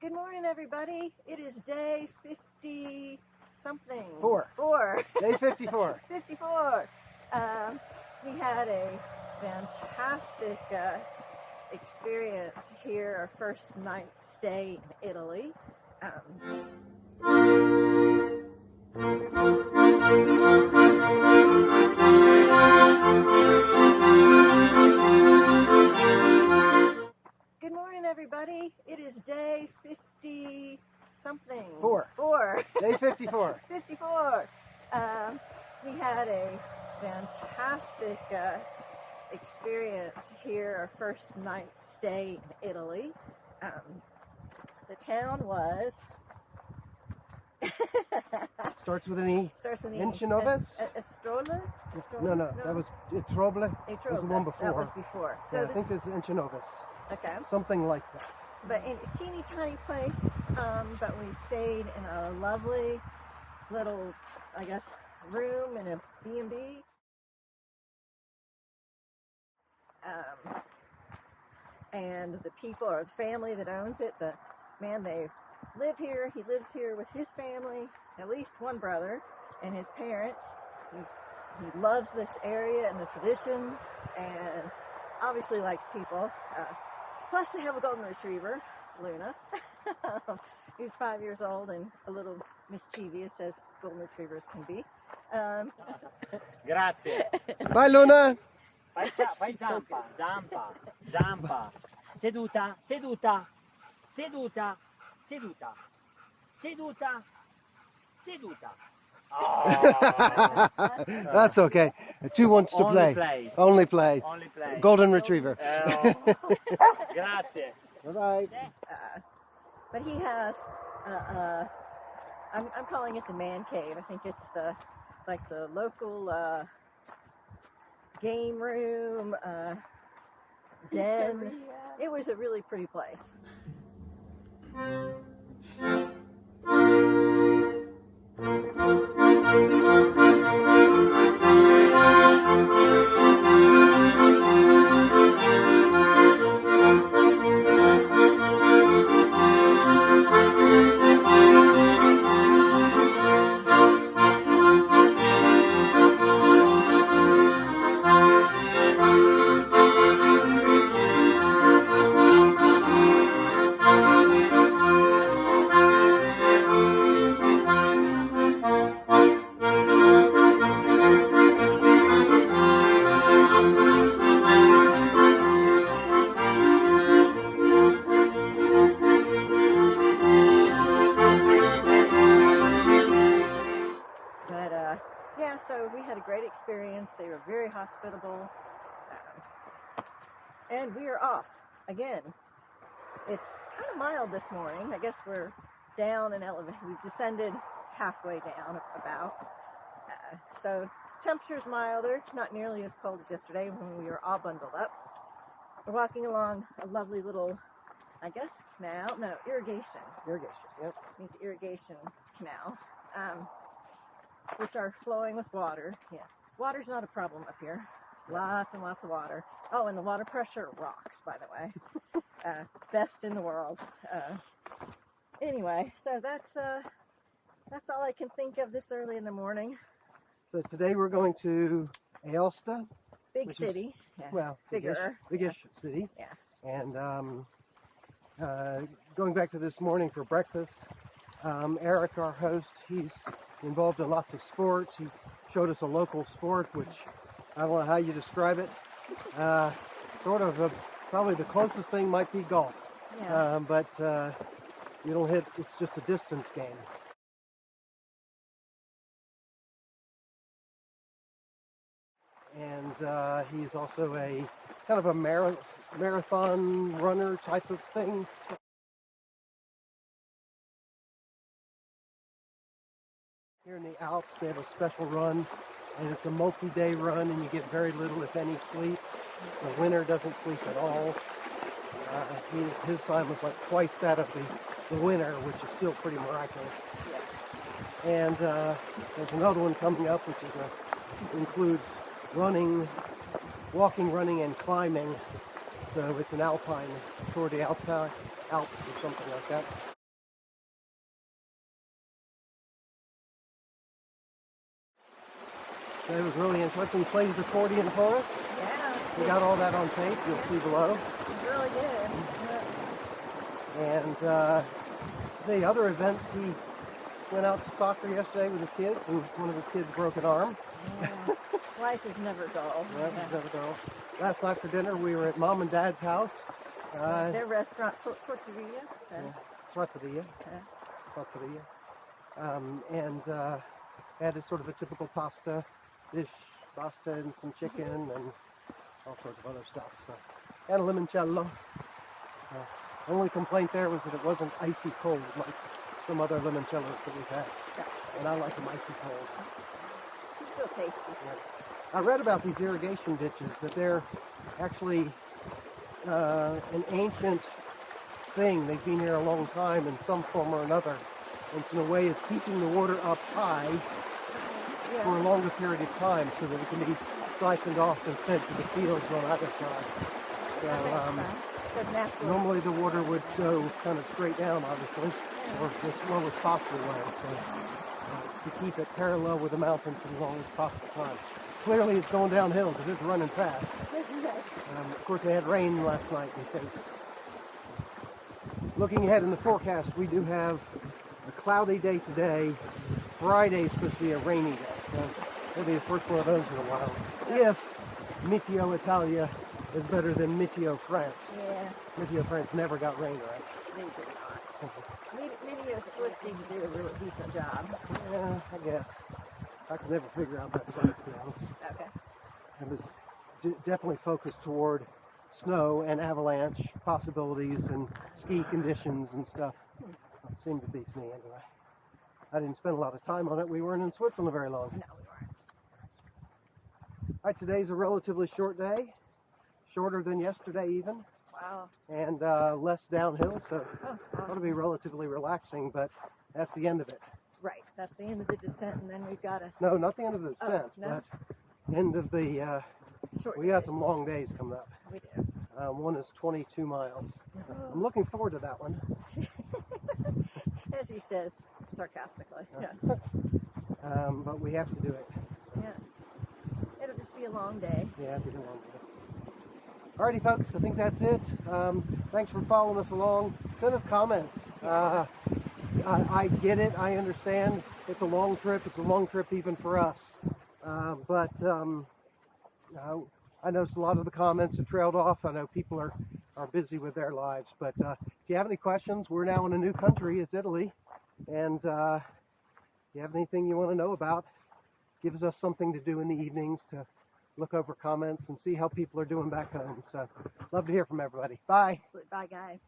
Good morning, everybody. It is day 50 something. Four. Day 54. 54. We had a fantastic experience here, our first night stay in Italy. Good morning, everybody. It is day 50 something. Four. Day 54. 54. We had a fantastic experience here, our first night stay in Italy. The town was Starts with an E. starts with an Incinovis? Estrola? No, that was Etroble. Was the one before. That was before. So Yeah, I think this is Incinovis. okay. Something like that. But in a teeny tiny place, but we stayed in a lovely little, I guess, room in a B&B. And the people, or the family that owns it, they live here. He lives here with his family, at least one brother, and his parents. He loves this area and the traditions, and obviously likes people. Plus, they have a golden retriever, Luna. He's 5 years old and a little mischievous, as golden retrievers can be. Grazie. Bye, Luna. Fai zampa. Seduta. Oh. That's okay. Two wants to play. Only play. Golden retriever. Grazie. Bye-bye. But he has, I'm calling it the man cave. I think it's the local game room, den. It was a really pretty place. Yeah, so we had a great experience. They were very hospitable. And we are off again. It's kind of mild this morning. I guess we're down in elevation. We've descended halfway down about. So temperature's milder, not nearly as cold as yesterday when we were all bundled up. We're walking along a lovely little, I guess, canal. No, irrigation. Yep. These irrigation canals. Which are flowing with water. Yeah, water's not a problem up here. Lots and lots of water. Oh, and the water pressure rocks, by the way. Best in the world. Anyway, so that's all I can think of this early in the morning. So today we're going to Aosta. Big city. Yeah. Well, bigger. Biggish city. Yeah. And going back to this morning for breakfast, Eric, our host, he's involved in lots of sports. He showed us a local sport, which I don't know how you describe it. Probably the closest thing might be golf. Yeah. But you don't hit, it's just a distance game. And he's also a kind of a marathon runner type of thing. Here in the Alps, they have a special run, and it's a multi-day run, and you get very little, if any, sleep. The winner doesn't sleep at all. His time was like twice that of the winner, which is still pretty miraculous. Yes. And there's another one coming up, which includes running, walking, running, and climbing. So it's an alpine, Tour de Alpine, Alps or something like that. So it was really interesting. He plays accordion for us. Yeah. We got all that on tape. You'll see below. It's really good. Yeah. And the other events, he went out to soccer yesterday with his kids, and one of his kids broke an arm. Yeah. Life is never dull. Life is never dull. Last night for dinner, we were at Mom and Dad's house. Their restaurant, Tortilla. Trattoria. Trattoria. And had a sort of a typical pasta dish, pasta and some chicken and all sorts of other stuff. So, and a limoncello. The only complaint there was that it wasn't icy cold like some other limoncellos that we've had. Yeah. And I like them icy cold. It's still tasty. Yeah. I read about these irrigation ditches, that they're actually an ancient thing. They've been here a long time in some form or another. And it's in a way of keeping the water up high for a longer period of time so that it can be siphoned off and fed to the fields on either side. So, normally the water would go kind of straight down, obviously, or the slowest possible way. So it's to keep it parallel with the mountain for the longest possible time. Clearly it's going downhill because it's running fast. Of course, they had rain last night. Looking ahead in the forecast, we do have a cloudy day today. Friday is supposed to be a rainy day, so it'll be the first one of those in a while. If Meteo Italia is better than Meteo France. Yeah. Meteo France never got rain, right? They did not. Meteo Swiss seems to do a really decent job. Yeah, I guess. I could never figure out that site, to be honest. Okay. It was definitely focused toward snow and avalanche possibilities and ski conditions and stuff. It seemed to be to me anyway. I didn't spend a lot of time on it. We weren't in Switzerland very long. No, we weren't. All right, today's a relatively short day. Shorter than yesterday even. Wow. And less downhill, so awesome. It'll be relatively relaxing, but that's the end of it. Right. That's the end of the descent, and then we've got a No, not the end of the descent, no? but end of the, short we got days. some long days coming up. We do. One is 22 miles. I'm looking forward to that one. As he says, sarcastically. Yes. But we have to do it. Yeah. It'll just be a long day. Yeah, it'll be a long day. Alrighty, folks, I think that's it. Thanks for following us along. Send us comments. I get it. I understand. It's a long trip. It's a long trip even for us. But I noticed a lot of the comments have trailed off. I know people are busy with their lives. But if you have any questions, we're now in a new country. It's Italy. And if you have anything you want to know about, gives us something to do in the evenings to look over comments and see how people are doing back home. So love to hear from everybody. Bye. Bye, guys.